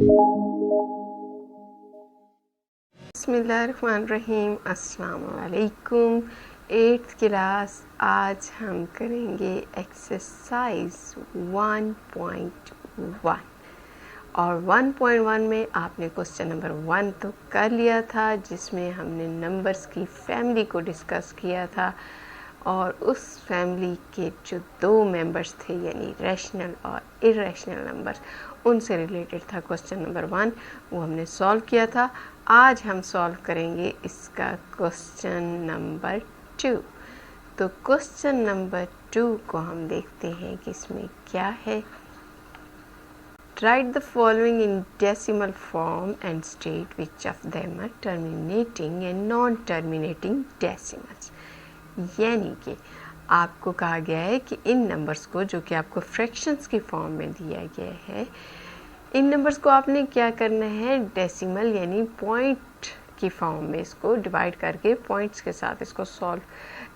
बिस्मिल्लाहिर्रहमानिर्रहीम। अस्सलाम वालेकुम। 8th class. आज हम करेंगे एक्सरसाइज 1.1 और 1.1 में आपने क्वेश्चन नंबर 1 तो कर लिया था, जिसमें हमने नंबर्स की फैमिली को डिस्कस किया था और उस फैमिली के जो 2 मेंबर्स थे यानी रैशनल और इरेशनल नंबर्स, उनसे रिलेटेड था क्वेश्चन नंबर 1, वो हमने सॉल्व किया था। आज हम सॉल्व करेंगे इसका क्वेश्चन नंबर 2। तो क्वेश्चन नंबर 2 को हम देखते हैं कि इसमें क्या है। Write the following in decimal form and state which of them are terminating and non-terminating decimals। यानी कि आपको कहा गया है कि इन नंबर्स को, जो कि आपको फ्रैक्शंस की फॉर्म में दिया गया है, इन नंबर्स को आपने क्या करना है, डेसिमल यानी पॉइंट की फॉर्म में इसको डिवाइड करके पॉइंट्स के साथ इसको सॉल्व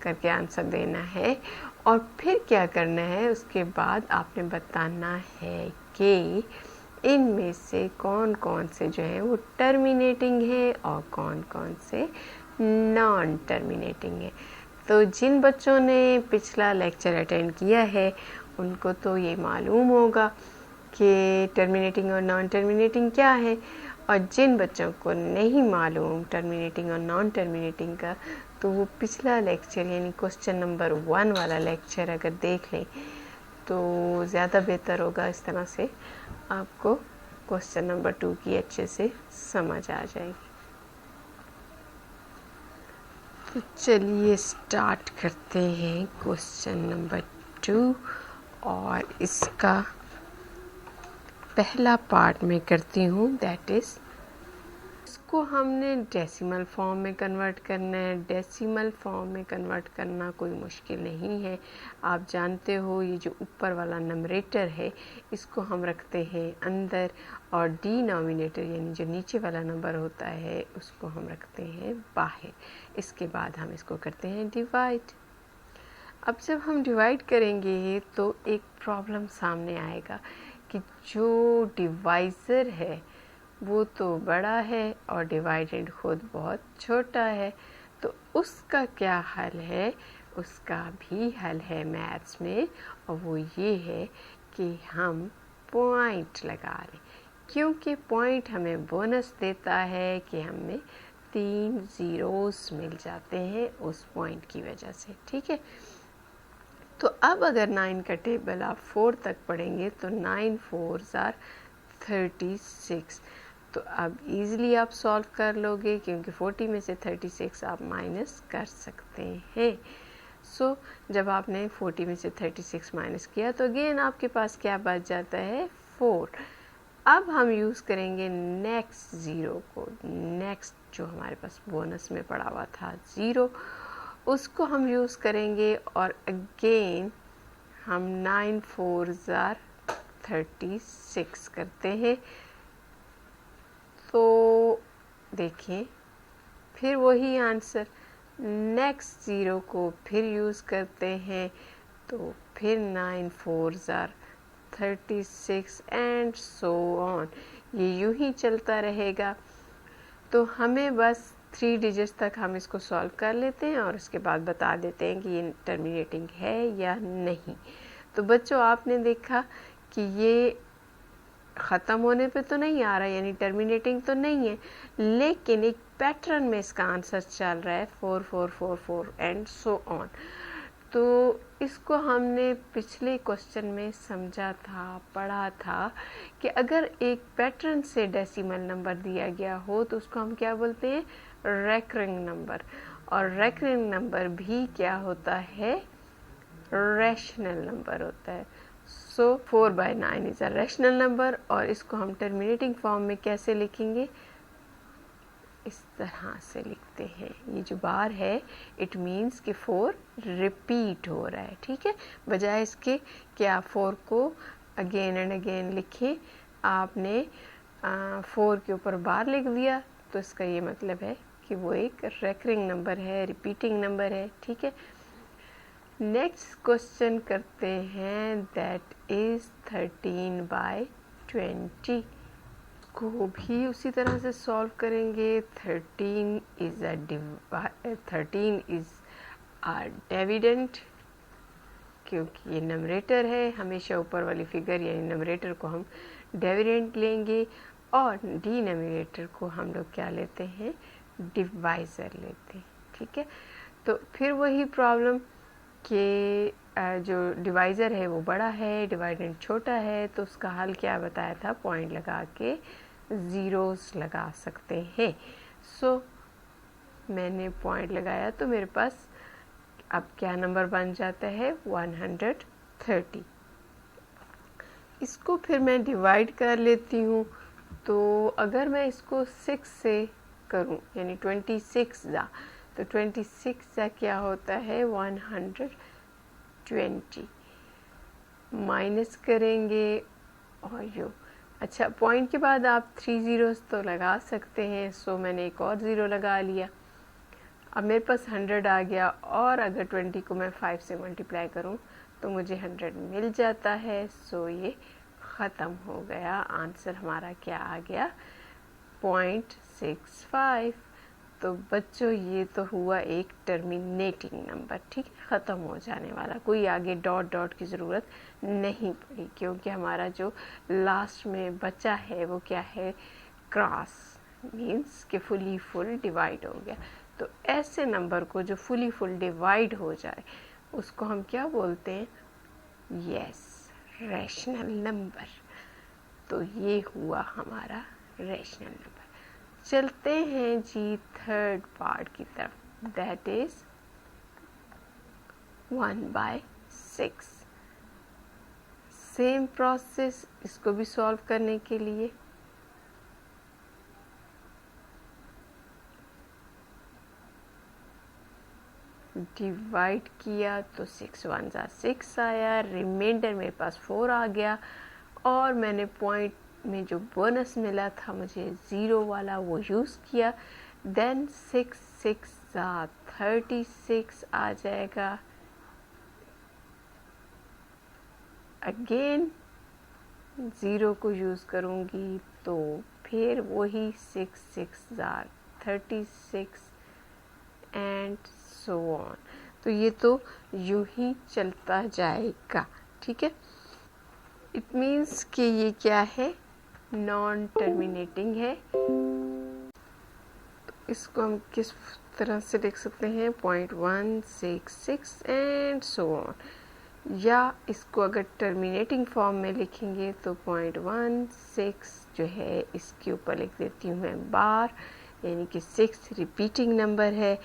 करके आंसर देना है। और फिर क्या करना है, उसके बाद आपने बताना है कि इनमें से कौन कौन से जो हैं वो टर्मिनेटिंग है और कौन कौन से नॉन टर्मिनेटिंग है। तो जिन बच्चों ने पिछला लेक्चर अटेंड किया है उनको तो ये मालूम होगा कि टर्मिनेटिंग और नॉन टर्मिनेटिंग क्या है, और जिन बच्चों को नहीं मालूम टर्मिनेटिंग और नॉन टर्मिनेटिंग का, तो वो पिछला लेक्चर यानी क्वेश्चन नंबर 1 वाला लेक्चर अगर देख लें तो ज़्यादा बेहतर होगा। इस तरह से आपको क्वेश्चन नंबर 2 की अच्छे से समझ आ जाएगी। तो चलिए स्टार्ट करते हैं क्वेश्चन नंबर 2, और इसका पहला पार्ट मैं करती हूँ, दैट इज़ इसको हमने डेसिमल फॉर्म में कन्वर्ट करना है। डेसिमल फॉर्म में कन्वर्ट करना कोई मुश्किल नहीं है। आप जानते हो ये जो ऊपर वाला नंबरेटर है इसको हम रखते हैं अंदर, और डिनोमिनेटर यानी जो नीचे वाला नंबर होता है उसको हम रखते हैं बाहर। इसके बाद हम इसको करते हैं डिवाइड। अब जब हम डिवाइड करेंगे तो एक प्रॉब्लम सामने आएगा कि जो डिवाइज़र है वो तो बड़ा है और डिवाइडेड खुद बहुत छोटा है, तो उसका क्या हल है, उसका भी हल है मैथ्स में, और वो ये है कि हम पॉइंट लगा लें, क्योंकि पॉइंट हमें बोनस देता है कि हमें 3 ज़ीरोस मिल जाते हैं उस पॉइंट की वजह से। ठीक है, तो अब अगर 9 का टेबल आप 4 तक पढ़ेंगे तो 9 4s are 36। तो अब इजीली आप सॉल्व कर लोगे, क्योंकि 40 में से 36 आप माइनस कर सकते हैं। सो जब आपने 40 में से 36 माइनस किया तो अगेन आपके पास क्या बच जाता है, 4। अब हम यूज़ करेंगे नेक्स्ट ज़ीरो को, नेक्स्ट जो हमारे पास बोनस में पड़ा हुआ था 0, उसको हम यूज़ करेंगे, और अगेन हम 9 4s are 36 करते हैं। तो देखिए फिर वही आंसर, नेक्स्ट ज़ीरो को फिर यूज़ करते हैं, तो फिर 9 4s are 36 and so on, ये यूं ही चलता रहेगा। तो हमें बस 3 डिजिट्स तक हम इसको सॉल्व कर लेते हैं और उसके बाद बता देते हैं कि ये टर्मिनेटिंग है या नहीं। तो बच्चों आपने देखा कि ये ख़त्म होने पे तो नहीं आ रहा, यानी टर्मिनेटिंग तो नहीं है, लेकिन एक पैटर्न में इसका आंसर चल रहा है 4 4 4 4 एंड सो ऑन। तो इसको हमने पिछले क्वेश्चन में समझा था, पढ़ा था कि अगर एक पैटर्न से डेसिमल नंबर दिया गया हो तो उसको हम क्या बोलते हैं, रेकरिंग नंबर। और रेकरिंग नंबर भी क्या होता है, रैशनल नंबर होता है। सो 4/9 इज़ अ रैशनल नंबर, और इसको हम टर्मिनेटिंग फॉर्म में कैसे लिखेंगे, इस तरह से लिखते हैं। ये जो बार है इट मीन्स कि 4 रिपीट हो रहा है। ठीक है, बजाय इसके कि आप 4 को अगेन एंड अगेन लिखें, आपने 4 के ऊपर बार लिख दिया, तो इसका ये मतलब है कि वो एक रेकरिंग नंबर है, रिपीटिंग नंबर है। ठीक है, नेक्स्ट क्वेश्चन करते हैं, दैट इज़ 13/20। इसको भी उसी तरह से सॉल्व करेंगे। 13 इज़ अ डिविडेंड, क्योंकि ये नंबरेटर है, हमेशा ऊपर वाली फिगर यानी नंबरेटर को हम डिविडेंड लेंगे और डिनोमिनेटर को हम लोग क्या लेते हैं, डिवाइज़र लेते हैं। ठीक है, तो फिर वही प्रॉब्लम कि जो डिवाइज़र है वो बड़ा है, डिवाइडेंड छोटा है, तो उसका हल क्या बताया था, पॉइंट लगा के ज़ीरोस लगा सकते हैं। सो मैंने पॉइंट लगाया तो मेरे पास अब क्या नंबर बन जाता है, 130। इसको फिर मैं डिवाइड कर लेती हूँ, तो अगर मैं इसको 6 से करूँ यानी 26 जा, तो 26 जा क्या होता है, 120 माइनस करेंगे और यो। अच्छा, पॉइंट के बाद आप 3 ज़ीरोस तो लगा सकते हैं, सो मैंने एक और ज़ीरो लगा लिया। अब मेरे पास 100 आ गया और अगर 20 को मैं 5 से मल्टीप्लाई करूं तो मुझे 100 मिल जाता है। सो ये ख़त्म हो गया। आंसर हमारा क्या आ गया, 0.65। तो बच्चों ये तो हुआ एक टर्मिनेटिंग नंबर, ठीक है, ख़त्म हो जाने वाला, कोई आगे डॉट डॉट की ज़रूरत नहीं पड़ी, क्योंकि हमारा जो लास्ट में बचा है वो क्या है, क्रॉस, मीन्स कि फुल डिवाइड हो गया। तो ऐसे नंबर को जो फुल डिवाइड हो जाए उसको हम क्या बोलते हैं, यस, रैशनल नंबर। तो ये हुआ हमारा रैशनल नंबर। चलते हैं जी थर्ड पार्ट की तरफ, दैट इज 1/6। सेम प्रोसेस, इसको भी सॉल्व करने के लिए डिवाइड किया तो 6 1 6 आया, रिमाइंडर मेरे पास 4 आ गया और मैंने पॉइंट में जो बोनस मिला था मुझे 0 वाला वो यूज़ किया। देन 6 6 36 आ जाएगा। अगेन 0 को यूज़ करूँगी तो फिर वही 6 6 36 एंड सो ऑन। तो ये तो यूं ही चलता जाएगा, ठीक है। इट मीन्स कि ये क्या है, नॉन टर्मिनेटिंग है। तो इसको हम किस तरह से लिख सकते हैं, 0.166 एंड सो ऑन, या इसको अगर टर्मिनेटिंग फॉर्म में लिखेंगे तो 0.16 जो है इसके ऊपर लिख देती हूँ मैं बार, यानी कि 6 रिपीटिंग नंबर है,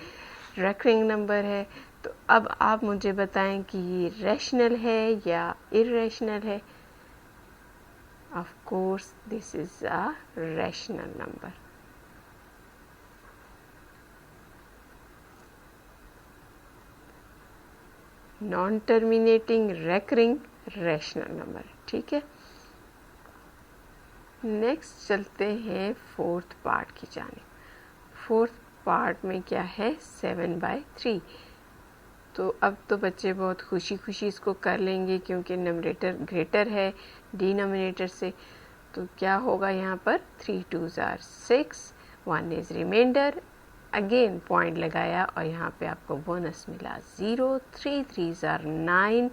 रेकरिंग नंबर है। तो अब आप मुझे बताएं कि ये रैशनल है या इरेशनल है। Of course this is a rational number. Non terminating, recurring, rational number, ठीक है। नेक्स्ट चलते हैं फोर्थ पार्ट की जानिब। फोर्थ पार्ट में क्या है, 7/3। तो अब तो बच्चे बहुत खुशी खुशी इसको कर लेंगे क्योंकि नंबरेटर ग्रेटर है डिनोमिनेटर से। तो क्या होगा यहाँ पर, 3 2 6, 1 इज रिमाइंडर, अगेन पॉइंट लगाया और यहाँ पे आपको बोनस मिला 0, 3 3 9,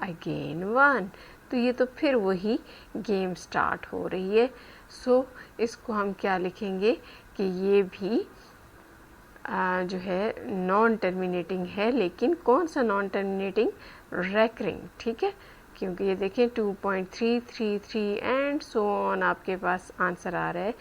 अगेन 1। तो ये तो फिर वही गेम स्टार्ट हो रही है। सो इसको हम क्या लिखेंगे कि ये भी जो है नॉन टर्मिनेटिंग है, लेकिन कौन सा नॉन टर्मिनेटिंग, रेकरिंग, ठीक है। क्योंकि ये देखें 2.333 एंड सो ऑन आपके पास आंसर आ रहा है।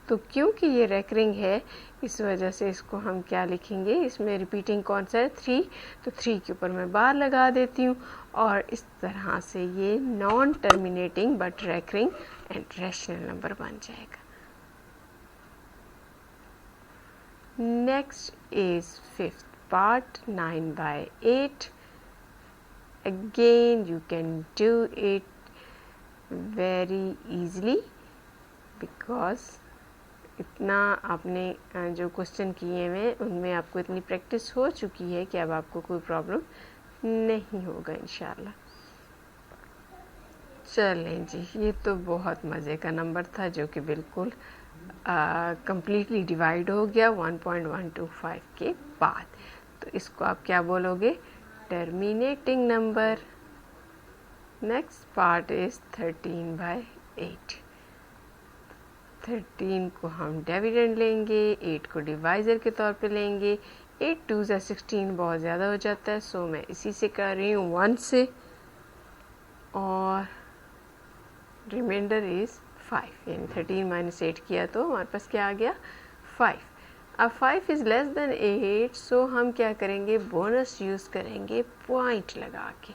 तो क्योंकि ये रेकरिंग है इस वजह से इसको हम क्या लिखेंगे, इसमें रिपीटिंग कौन सा है, 3, तो 3 के ऊपर मैं बार लगा देती हूँ और इस तरह से ये non terminating but recurring and rational number बन जाएगा। Next is fifth part, 9/8. Again you can do it very easily because इतना आपने जो क्वेश्चन किए हैं उनमें आपको इतनी प्रैक्टिस हो चुकी है कि अब आपको कोई प्रॉब्लम नहीं होगा इंशाल्लाह। चलें जी, ये तो बहुत मज़े का नंबर था जो कि बिल्कुल कंप्लीटली डिवाइड हो गया 1.125 के बाद। तो इसको आप क्या बोलोगे? Terminating number. Next part is 13/8। 13 को हम डिविडेंड लेंगे, 8 को डिवाइज़र के तौर पे लेंगे। 8 2 ज़ा 16 बहुत ज़्यादा हो जाता है, सो मैं इसी से कर रही हूँ 1 से, और रिमाइंडर इज़ 5, यानी 13 माइनस 8 किया तो हमारे पास क्या आ गया? 5। अब 5 इज़ लेस देन 8, सो हम क्या करेंगे? बोनस यूज़ करेंगे पॉइंट लगा के।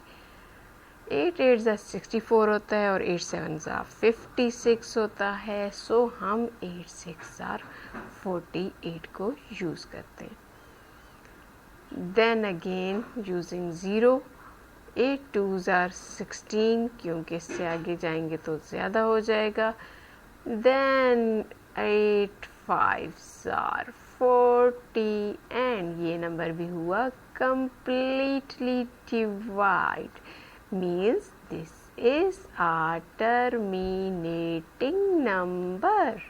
8 8 ज़ा 64 होता है और 8 7 ज़ा 56 होता है, सो हम 8 6 ज़ा 48 को यूज़ करते हैं। देन अगेन यूजिंग ज़ीरो, 8 2 ज़ा 16, क्योंकि इससे आगे जाएंगे तो ज़्यादा हो जाएगा। देन 8 5 ज़ा 40, एंड ये नंबर भी हुआ completely divide, means this is a terminating number।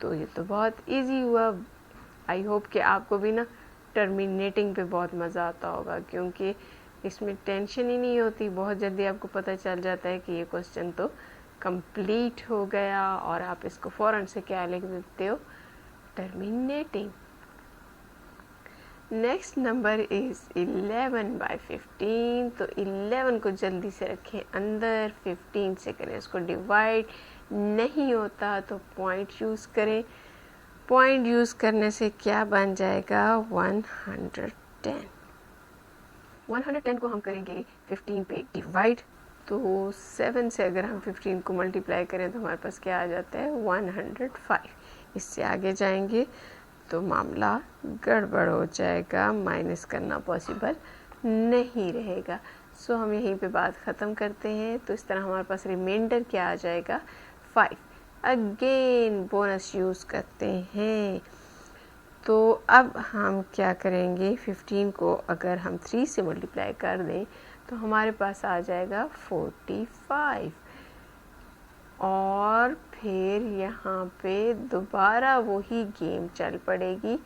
तो ये तो बहुत इजी हुआ। आई होप कि आपको भी ना टर्मिनेटिंग पे बहुत मज़ा आता होगा, क्योंकि इसमें टेंशन ही नहीं होती, बहुत जल्दी आपको पता चल जाता है कि ये क्वेश्चन तो कंप्लीट हो गया, और आप इसको फ़ौरन से क्या लिख देते हो? टर्मिनेटिंग। Next number is 11/15। तो 11 को जल्दी से रखें अंदर, 15 से करें उसको डिवाइड। नहीं होता तो पॉइंट यूज़ करें। पॉइंट यूज़ करने से क्या बन जाएगा? 110। 110 को हम करेंगे 15 पे डिवाइड, तो 7 से अगर हम 15 को मल्टीप्लाई करें तो हमारे पास क्या आ जाता है? 105। इससे आगे जाएंगे तो मामला गड़बड़ हो जाएगा, माइनस करना पॉसिबल नहीं रहेगा। सो हम यहीं पे बात ख़त्म करते हैं। तो इस तरह हमारे पास रिमाइंडर क्या आ जाएगा? 5। अगेन बोनस यूज़ करते हैं। तो अब हम क्या करेंगे? 15 को अगर हम 3 से मल्टीप्लाई कर दें तो हमारे पास आ जाएगा 45, और फिर यहाँ पे दोबारा वही गेम चल पड़ेगी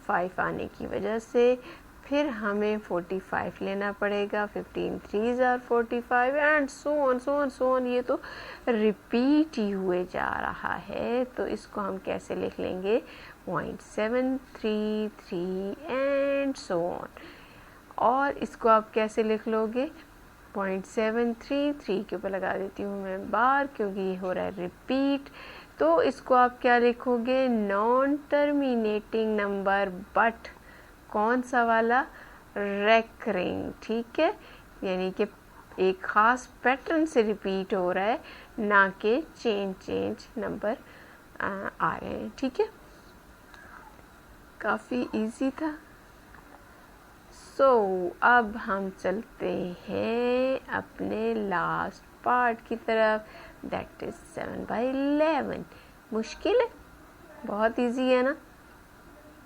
5 आने की वजह से। फिर हमें 45 लेना पड़ेगा। 15 3 ज़ा 45, एंड सो ऑन। ये तो रिपीट ही हुए जा रहा है, तो इसको हम कैसे लिख लेंगे? 0.733 एंड सो ऑन। और इसको आप कैसे लिख लोगे? 0.733 के ऊपर लगा देती हूँ मैं बार, क्योंकि ये हो रहा है रिपीट। तो इसको आप क्या लिखोगे? नॉन टर्मिनेटिंग नंबर, बट कौन सा वाला? रेकरिंग। ठीक है, यानी कि एक ख़ास पैटर्न से रिपीट हो रहा है, ना कि चेंज नंबर आ रहे हैं। ठीक है, काफ़ी इजी था। अब हम चलते हैं अपने लास्ट पार्ट की तरफ, दैट इज़ 7/11। मुश्किल है? बहुत इजी है ना?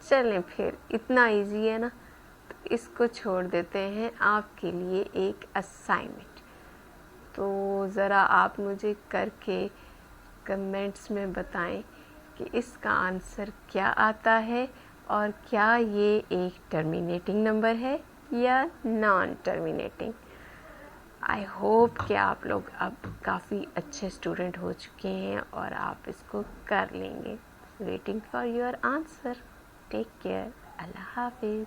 चलें फिर, इतना इजी है ना, तो इसको छोड़ देते हैं आपके लिए एक असाइनमेंट। तो ज़रा आप मुझे करके कमेंट्स में बताएं कि इसका आंसर क्या आता है, और क्या ये एक टर्मिनेटिंग नंबर है या नॉन टर्मिनेटिंग। आई होप कि आप लोग अब काफ़ी अच्छे स्टूडेंट हो चुके हैं और आप इसको कर लेंगे। Waiting for your answer. Take care. अल्लाह हाफिज़।